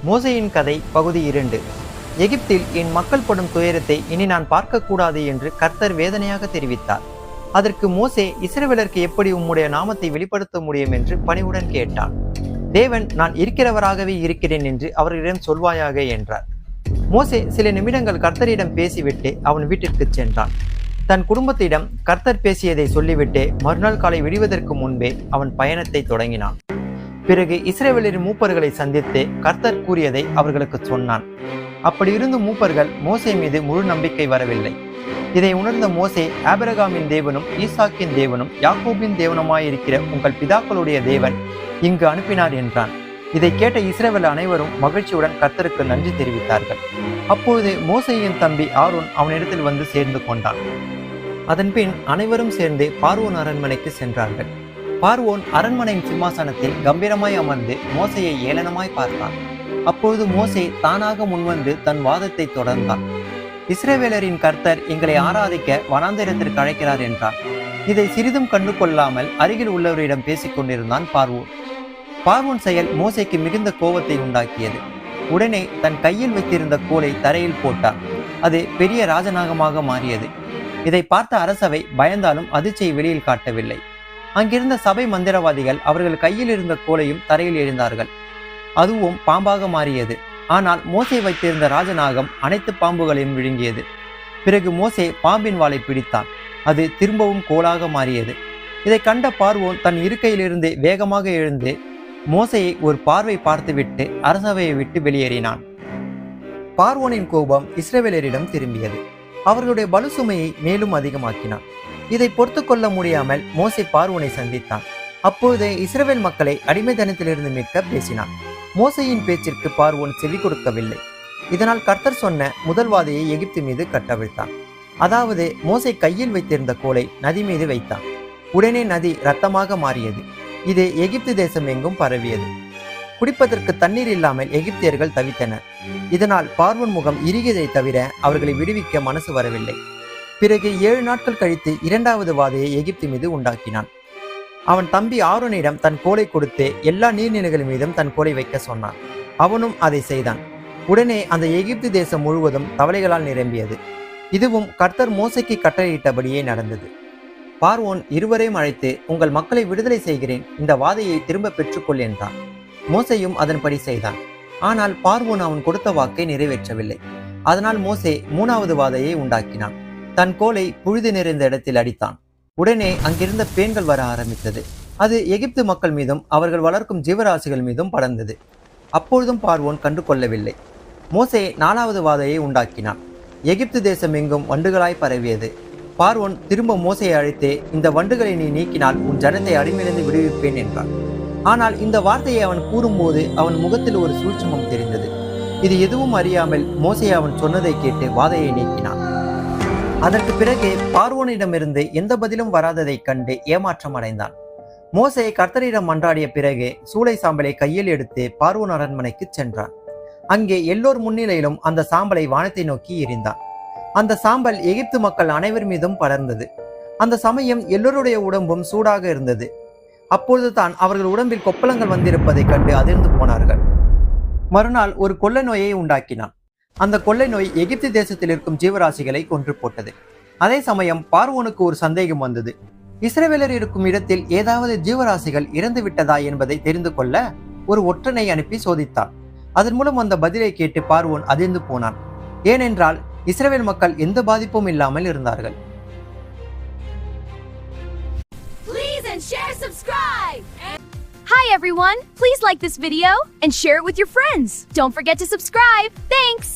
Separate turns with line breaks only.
மோசேயின் கதை பகுதி 2. எகிப்தில் என் மக்கள் படும் துயரத்தை இனி நான் பார்க்கக்கூடாது என்று கர்த்தர் வேதனையாக தெரிவித்தார். அதற்கு மோசே, இஸ்ரவேலருக்கு எப்படி உம்முடைய நாமத்தை வெளிப்படுத்த முடியும் என்று பணிவுடன் கேட்டான். தேவன், நான் இருக்கிறவராகவே இருக்கிறேன் என்று அவர்களிடம் சொல்வாயாக என்றார். மோசே சில நிமிடங்கள் கர்த்தரிடம் பேசிவிட்டு அவன் வீட்டிற்கு சென்றான். தன் குடும்பத்திடம் கர்த்தர் பேசியதை சொல்லிவிட்டு மறுநாள் காலை விடுவதற்கு முன்பே அவன் பயணத்தை தொடங்கினான். பிறகு இஸ்ரவேலின் மூப்பர்களை சந்தித்து கர்த்தர் கூறியதை அவர்களுக்கு சொன்னான். அப்படி இருந்து மூப்பர்கள் மோசே மீது முழு நம்பிக்கை வரவில்லை. இதை உணர்ந்த மோசே, ஆபிரகாமின் தேவனும் ஈசாக்கின் தேவனும் யாக்கோபின் தேவனுமாயிருக்கிற உங்கள் பிதாக்களுடைய தேவன் இங்கு அனுப்பினார் என்றான். இதை கேட்ட இஸ்ரவேல் அனைவரும் மகிழ்ச்சியுடன் கர்த்தருக்கு நன்றி தெரிவித்தார்கள். அப்பொழுது மோசேயின் தம்பி ஆரோன் அவனிடத்தில் வந்து சேர்ந்து கொண்டான். அதன்பின் அனைவரும் சேர்ந்து பார்வோன் அரண்மனைக்கு சென்றார்கள். பார்வோன் அரண்மனையின் சிம்மாசனத்தில் கம்பீரமாய் அமர்ந்து மோசேயை ஏளனமாய் பார்த்தான். அப்பொழுது மோசே தானாக முன்வந்து தன் வாதத்தை தொடர்ந்தான். இஸ்ரவேலரின் கர்த்தர் எங்களை ஆராதிக்க வனாந்திரத்திற்கு அழைக்கிறார் என்றார். இதை சிறிதும் கண்டு கொள்ளாமல் அருகில் உள்ளவரிடம் பேசிக் கொண்டிருந்தான் பார்வோன். பார்வோன் செயல் மோசேக்கு மிகுந்த கோபத்தை உண்டாக்கியது. உடனே தன் கையில் வைத்திருந்த கோலை தரையில் போட்டார். அது பெரிய ராஜநாகமாக மாறியது. இதை பார்த்த அரசவை பயந்தாலும் அதிர்ச்சியை வெளியில் காட்டவில்லை. அங்கிருந்த சபை மந்திரவாதிகள் அவர்கள் கையில் இருந்த கோலையும் தரையில் எறிந்தார்கள். அதுவும் பாம்பாக மாறியது. ஆனால் மோசே வைத்திருந்த ராஜநாகம் அனைத்து பாம்புகளையும் விழுங்கியது. பிறகு மோசே பாம்பின் வாலை பிடித்தான். அது திரும்பவும் கோலாக மாறியது. இதை கண்ட பார்வோன் தன் இருக்கையிலிருந்து வேகமாக எழுந்து மோசையை ஒரு பார்வை பார்த்துவிட்டு அரசவையை விட்டு வெளியேறினான். பார்வோனின் கோபம் இஸ்ரவேலரிடம் திரும்பியது. அவர்களுடைய பலு சுமையை மேலும் அதிகமாக்கினான். இதை பொறுத்து கொள்ள முடியாமல் மோசே பார்வோனை சந்தித்தான். அப்பொழுது இஸ்ரவேல் மக்களை அடிமைத்தனத்திலிருந்து மீட்க பேசினான். மோசேயின் பேச்சிற்கு பார்வோன் செவி கொடுக்கவில்லை. இதனால் கர்த்தர் சொன்ன முதல் வாதையை எகிப்து மீது கட்டவிழ்த்தான். அதாவது மோசே கையில் வைத்திருந்த கோலை நதி மீது வைத்தான். உடனே நதி இரத்தமாக மாறியது. இது எகிப்து தேசம் எங்கும் பரவியது. குடிப்பதற்கு தண்ணீர் இல்லாமல் எகிப்தியர்கள் தவித்தனர். இதனால் பார்வோன் முகம் இறுகியதை தவிர அவர்களை விடுவிக்க மனசு வரவில்லை. பிறகு 7 நாட்கள் கழித்து 2வது வாதையை எகிப்து மீது உண்டாக்கினான். அவன் தம்பி ஆரோனிடம் தன் கோலை கொடுத்து எல்லா நீர்நிலைகள் மீதும் தன் கோலை வைக்க சொன்னான். அவனும் அதை செய்தான். உடனே அந்த எகிப்து தேசம் முழுவதும் தவளைகளால் நிரம்பியது. இதுவும் கர்த்தர் மோசேக்கு கட்டளையிட்டபடியே நடந்தது. பார்வோன் இருவரையும் அழைத்து, உங்கள் மக்களை விடுதலை செய்கிறேன், இந்த வாதையை திரும்ப பெற்றுக்கொள் என்றான். மோசேயும் அதன்படி செய்தான். ஆனால் பார்வோன் அவன் கொடுத்த வாக்கை நிறைவேற்றவில்லை. அதனால் மோசே 3வது வாதையை உண்டாக்கினான். தன் கோலை புழுதி நிறைந்த இடத்தில் அடித்தான். உடனே அங்கிருந்த பேன்கள் வர ஆரம்பித்தது. அது எகிப்து மக்கள் மீதும் அவர்கள் வளர்க்கும் ஜீவராசிகள் மீதும் படர்ந்தது. அப்பொழுதும் பார்வோன் கண்டு கொள்ளவில்லை. மோசே 4வது வாதையை உண்டாக்கினான். எகிப்து தேசம் எங்கும் வண்டுகளாய் பரவியது. பார்வோன் திரும்ப மோசையை அழைத்து, இந்த வண்டுகளை நீ நீக்கினால் உன் ஜனத்தை அடிமையிலிருந்து விடுவிப்பேன் என்றான். ஆனால் இந்த வார்த்தையை அவன் கூறும்போது அவன் முகத்தில் ஒரு சூட்சுமம் தெரிந்தது. இது எதுவும் அறியாமல் மோசே அவன் சொன்னதை கேட்டு வாதையை நீக்கினான். அதற்கு பிறகு பார்வோனிடமிருந்து எந்த பதிலும் வராததை கண்டு ஏமாற்றம் அடைந்தான். மோசே கர்த்தரிடம் மன்றாடிய பிறகு சூளை சாம்பலை கையில் எடுத்து பார்வோன் அரண்மனைக்கு சென்றான். அங்கே எல்லோர் முன்னிலையிலும் அந்த சாம்பலை வானத்தை நோக்கி எறிந்தான். அந்த சாம்பல் எகிப்து மக்கள் அனைவர் மீதும் படர்ந்தது. அந்த சமயம் எல்லோருடைய உடம்பும் சூடாக இருந்தது. அப்பொழுது தான் அவர்கள் உடம்பில் கொப்பளங்கள் வந்திருப்பதை கண்டு அதிர்ந்து போனார்கள். மறுநாள் ஒரு கொள்ளை நோயை உண்டாக்கினான். அந்த கொள்ளை நோய் எகிப்து தேசத்தில் இருக்கும் ஜீவராசிகளை கொன்று போட்டது. அதே சமயம் பார்வோனுக்கு ஒரு சந்தேகம் வந்தது. இஸ்ரவேலர் இருக்கும் இடத்தில் ஏதாவது ஜீவராசிகள் இறந்து விட்டதா என்பதை தெரிந்து கொள்ள ஒரு ஒற்றனை அனுப்பி சோதித்தான். அதன் மூலம் அந்த பதிலை கேட்டு பார்வோன் அதிர்ந்து போனான். ஏனென்றால் இஸ்ரவேல் மக்கள் எந்த பாதிப்பும் இல்லாமல் இருந்தார்கள்.
Hi everyone! Please like this video and share it with your friends. Don't forget to subscribe. Thanks!